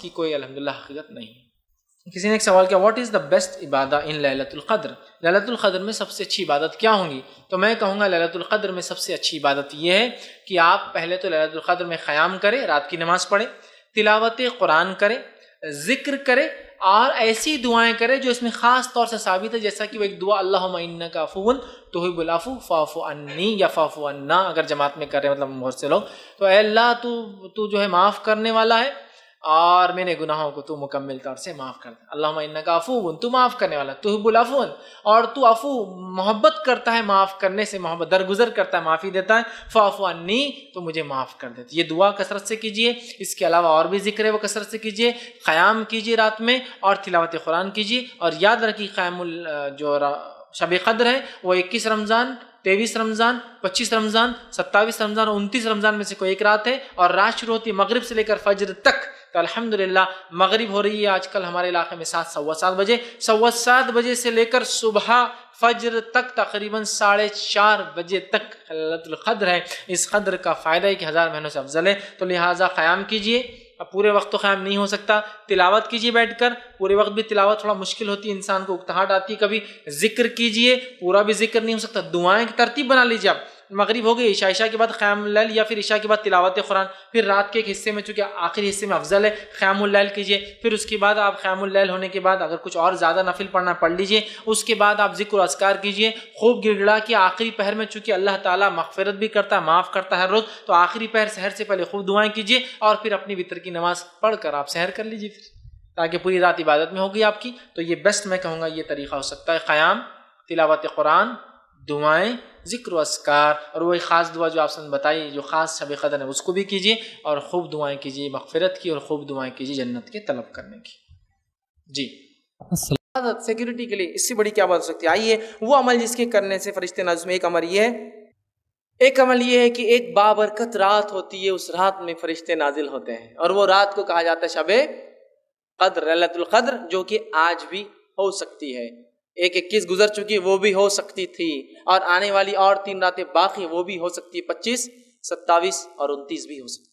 کی کوئی الحمدللہ حقیقت نہیں ہے۔ کسی نے ایک سوال کیا واٹ از دا بیسٹ عبادہ ان لیلۃ القدر، لیلۃ القدر میں سب سے اچھی عبادت کیا ہوں گی؟ تو میں کہوں گا لیلۃ القدر میں سب سے اچھی عبادت یہ ہے کہ آپ پہلے تو لیلۃ القدر میں قیام کریں، رات کی نماز پڑھیں، تلاوت قرآن کریں، ذکر کرے اور ایسی دعائیں کرے جو اس میں خاص طور سے ثابت ہے، جیسا کہ وہ ایک دعا اللہم انک عفو تحب العفو فاعف عنی یا فاعف عنا، اگر جماعت میں کر رہے ہیں مطلب بہت سے لوگ، تو اے اللہ تو جو ہے معاف کرنے والا ہے اور میرے گناہوں کو تو مکمل طور سے معاف کر دے۔ اللہم انک عفو، تو معاف کرنے والا، تحب العفو، اور تو عفو محبت کرتا ہے معاف کرنے سے، محبت درگزر کرتا ہے، معافی دیتا ہے، فاعف عنی، تو مجھے معاف کر دیتا۔ یہ دعا کثرت سے کیجئے، اس کے علاوہ اور بھی ذکر ہے وہ کثرت سے کیجئے، قیام کیجئے رات میں اور تلاوت قرآن کیجئے، اور یاد رکھیے قیام جو شب قدر ہے وہ 21 رمضان، 23 رمضان، 25 رمضان، 27 رمضان اور 29 رمضان میں سے کوئی ایک رات ہے، اور رات شروع ہوتی ہے مغرب سے لے کر فجر تک۔ تو الحمدللہ مغرب ہو رہی ہے آج کل ہمارے علاقے میں 7:15 بجے، 7:15 سے لے کر صبح فجر تک تقریباً 4:30 بجے تک لیلۃ القدر ہے۔ اس قدر کا فائدہ ہے کہ 1000 مہینوں سے افضل ہے، تو لہٰذا قیام کیجئے۔ اب پورے وقت تو قیام نہیں ہو سکتا، تلاوت کیجئے بیٹھ کر، پورے وقت بھی تلاوت تھوڑا مشکل ہوتی ہے، انسان کو اکتاہٹ آتی ہے کبھی، ذکر کیجئے، پورا بھی ذکر نہیں ہو سکتا، دعائیں کی ترتیب بنا لیجئے آپ، مغرب ہو گئی، عشاء کے بعد قیام اللیل یا پھر عشاء کے بعد تلاوت قرآن، پھر رات کے ایک حصے میں چونکہ آخری حصے میں افضل ہے قیام اللیل کیجئے، پھر اس کے بعد آپ قیام اللیل ہونے کے بعد اگر کچھ اور زیادہ نفل پڑھنا پڑھ لیجئے، اس کے بعد آپ ذکر و اذکار کیجئے، خوب گڑ گڑا کے آخری پہر میں چونکہ اللہ تعالیٰ مغفرت بھی کرتا ہے، معاف کرتا ہے ہر روز، تو آخری پہر سحر سے پہلے خوب دعائیں کیجئے، اور پھر اپنی وتر کی نماز پڑھ کر آپ سحر کر لیجئے، پھر تاکہ پوری رات عبادت میں ہوگی آپ کی۔ تو یہ بیسٹ میں کہوں گا یہ طریقہ ہو سکتا ہے، قیام، تلاوت قرآن، دعائیں، ذکر و اذکار، اور وہی خاص دعا جو آپ نے بتائی جو خاص شب قدر ہے اس کو بھی کیجیے، اور خوب دعائیں کیجیے مغفرت کی، اور خوب دعائیں کیجیے جنت کے طلب کرنے کی۔ جی سیکورٹی کے لیے اس سے بڑی کیا بات ہو سکتی ہے؟ آئیے وہ عمل جس کے کرنے سے فرشتے نازل میں ایک عمل یہ ہے کہ ایک بابرکت رات ہوتی ہے، اس رات میں فرشتے نازل ہوتے ہیں، اور وہ رات کو کہا جاتا ہے شب قدر، لیلۃ القدر، جو کہ آج بھی ہو سکتی ہے۔ 21 گزر چکی وہ بھی ہو سکتی تھی، اور آنے والی اور 3 راتیں باقی وہ بھی ہو سکتی ہے، 25، 27 اور 29 بھی ہو سکتی ہے۔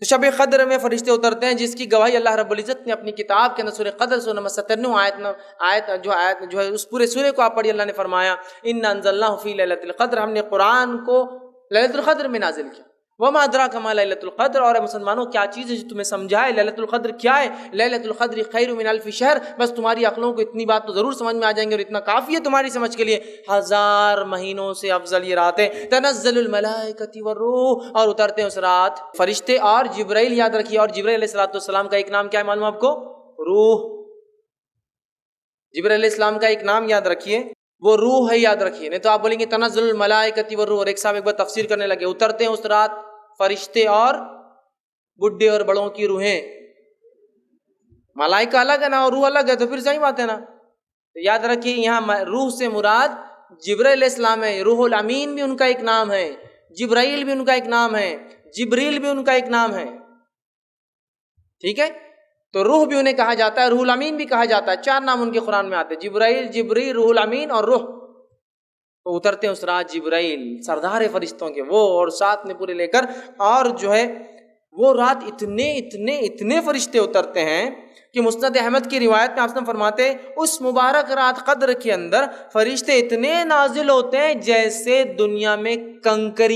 تو شب قدر میں فرشتے اترتے ہیں، جس کی گواہی اللہ رب العزت نے اپنی کتاب کے اندر سورہ قدر سورہ نمبر 97 آیت جو ہے اس پورے سورے کو آپ پڑھیے، اللہ نے فرمایا اِنَّا أَنزَلْنَاهُ فِي لَيْلَةِ الْقَدْرِ، ہم نے قرآن کو لیلۃ القدر میں نازل کیا۔ وَمَا أَدْرَاكَ مَا لَيْلَةُ الْقَدْرِ، اور اے مسلمانوں کیا چیز ہے جو تمہیں سمجھائے لیلۃ القدر کیا ہے؟ لیلۃ القدر خیر من الف شہر، بس تمہاری عقلوں کو اتنی بات تو ضرور سمجھ میں آ جائیں گے، اور اتنا کافی ہے تمہاری سمجھ کے لیے، 1000 مہینوں سے افضل یہ رات ہے۔ تنزل الملائکۃ والروح، اور اترتے ہیں اس رات فرشتے اور جبرائیل، یاد رکھیے، اور جبرائیل علیہ السلام کا ایک نام کیا ہے معلوم آپ کو؟ روح۔ جبرائیل علیہ السلام کا ایک نام یاد رکھیے، وہ روح ہے، یاد رکھیے، نہیں تو آپ بولیں گے تنزل الملائکۃ والروح، اور ایک صاحب ایک بار تفسیر کرنے لگے، اترتے ہیں اس رات فرشتے اور بڈھے اور بڑوں کی روحیں، ملائکہ الگ ہے نا اور روح الگ ہے، تو پھر صحیح بات ہے نا۔ تو یاد رکھیے یہاں روح سے مراد جبرائیل علیہ السلام ہے، روح الامین بھی ان کا ایک نام ہے، جبرائیل بھی ان کا ایک نام ہے، جبریل بھی ان کا ایک نام ہے، ٹھیک ہے؟ تو روح بھی انہیں کہا جاتا ہے، روح الامین بھی کہا جاتا ہے، 4 نام ان کے قرآن میں آتے ہیں، جبرائیل، جبریل، روح الامین اور روح۔ تو اترتے ہیں اس رات جبرائیل، سردار فرشتوں کے وہ، اور ساتھ میں پورے لے کر، اور جو ہے وہ رات اتنے فرشتے اترتے ہیں کہ مسند احمد کی روایت میں آپ فرماتے اس مبارک رات قدر کے اندر فرشتے اتنے نازل ہوتے ہیں جیسے دنیا میں کنکر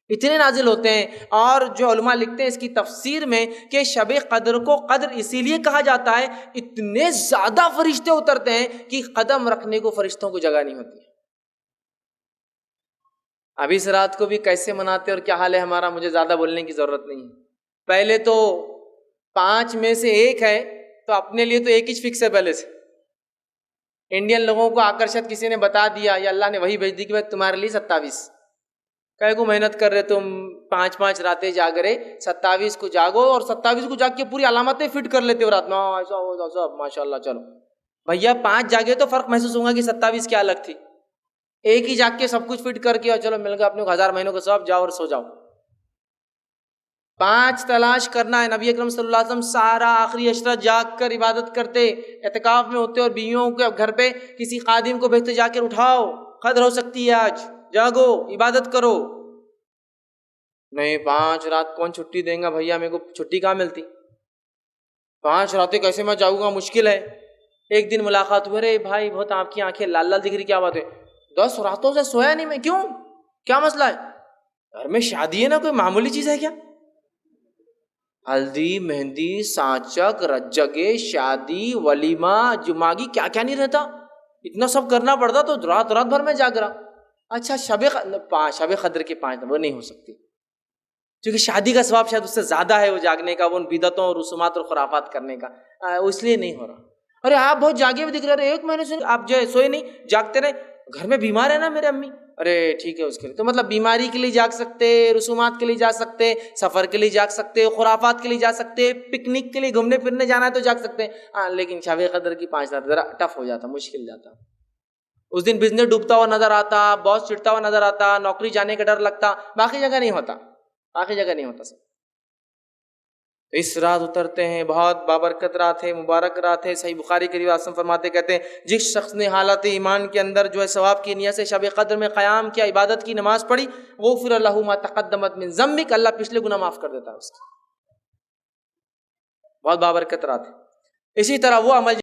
اتنے نازل ہوتے ہیں۔ اور جو علماء لکھتے ہیں اس کی تفسیر میں کہ شب قدر کو قدر اسی لیے کہا جاتا ہے، اتنے زیادہ فرشتے اترتے ہیں کہ قدم رکھنے کو فرشتوں کو جگہ نہیں ہوتی۔ اب اس رات کو بھی کیسے مناتے اور کیا حال ہے ہمارا، مجھے زیادہ بولنے کی ضرورت نہیں ہے۔ پہلے تو 5 میں سے 1 ہے، تو اپنے لیے تو 1 ہی فکس ہے پہلے سے۔ انڈین لوگوں کو آکرشت کسی نے بتا دیا یا اللہ نے وہی بھیج دی کہ تمہارے لیے 27، کہے کو محنت کر رہے تم 5 راتیں جاگ رہے، 27 کو جاگو، اور 27 کو جاگ کے پوری علامتیں فٹ کر لیتے ہو رات میں، ایسا ہو سب ماشاء اللہ۔ چلو بھیا 5 جاگے تو فرق محسوس ہوگا کہ 27 کیا الگ تھی، 1 ہی جاگ کے سب کچھ فٹ کر کے، اور چلو مل گیا اپنے کو 1000 مہینوں کا سب، جاؤ اور سو جاؤ۔ 5 تلاش کرنا ہے۔ نبی اکرم صلی اللہ علیہ وسلم سارا آخری عشرہ جاگ کر عبادت کرتے، اعتکاف میں ہوتے، اور بیویوں کے گھر پہ کسی خادم کو بھیجتے، جا کر اٹھاؤ، قدر ہو سکتی ہے آج، جاگو عبادت کرو۔ نہیں 5 رات کون چھٹی دیں گا بھیا، میرے کو چھٹی کہاں ملتی، 5 راتیں کیسے میں جاؤں گا، مشکل ہے۔ ایک دن ملاقات ہوئی، ارے بھائی بہت آپ کی آنکھیں لال لال دکھ رہی، کیا بات ہے؟ 10 راتوں سے سویا نہیں میں، کیوں، کیا مسئلہ ہے؟ گھر میں شادی ہے نا، کوئی معمولی چیز ہے کیا؟ ہلدی، مہندی، سانچک، رجگے، شادی، ولیمہ، جماگی، کیا کیا نہیں رہتا، اتنا سب کرنا پڑتا، تو رات رات بھر میں جاگ رہا۔ اچھا شب قدر کے 5 وہ نہیں ہو سکتی، کیونکہ شادی کا ثواب شاید اس سے زیادہ ہے وہ جاگنے کا، وہ ان بدعتوں اور رسومات اور خرافات کرنے کا، اس لیے نہیں ہو رہا۔ ارے آپ بہت جاگے ہوئے دکھ رہے، 1 مہینے سے آپ جو ہے سوئے نہیں، جاگتے رہے، گھر میں بیمار ہے نا میرے امی، ارے ٹھیک ہے اس کے لیے تو مطلب بیماری کے لیے جاگ سکتے، رسومات کے لیے جاگ سکتے، سفر کے لیے جاگ سکتے، خرافات کے لیے جاگ سکتے، پکنک کے لیے گھومنے پھرنے جانا ہے تو جاگ سکتے ہیں، لیکن شب قدر کی 5 رات ذرا ٹف ہو جاتا، مشکل جاتا۔ اس دن بزنس ڈوبتا ہوا نظر آتا، باس چڑھتا ہوا نظر آتا، نوکری جانے کا ڈر لگتا، باقی جگہ نہیں ہوتا، باقی جگہ نہیں ہوتا سر۔ اس رات اترتے ہیں، بہت بابرکت رات ہے، مبارک رات ہے۔ صحیح بخاری کی روایت میں فرماتے کہتے ہیں جس شخص نے حالت ایمان کے اندر جو ہے ثواب کی نیت سے شب قدر میں قیام کیا، عبادت کی، نماز پڑھی، غفر لہ ما تقدمت من ذنبک، اللہ پچھلے گناہ معاف کر دیتا ہے اس کے۔ بہت بابرکت رات ہے۔ اسی طرح وہ عمل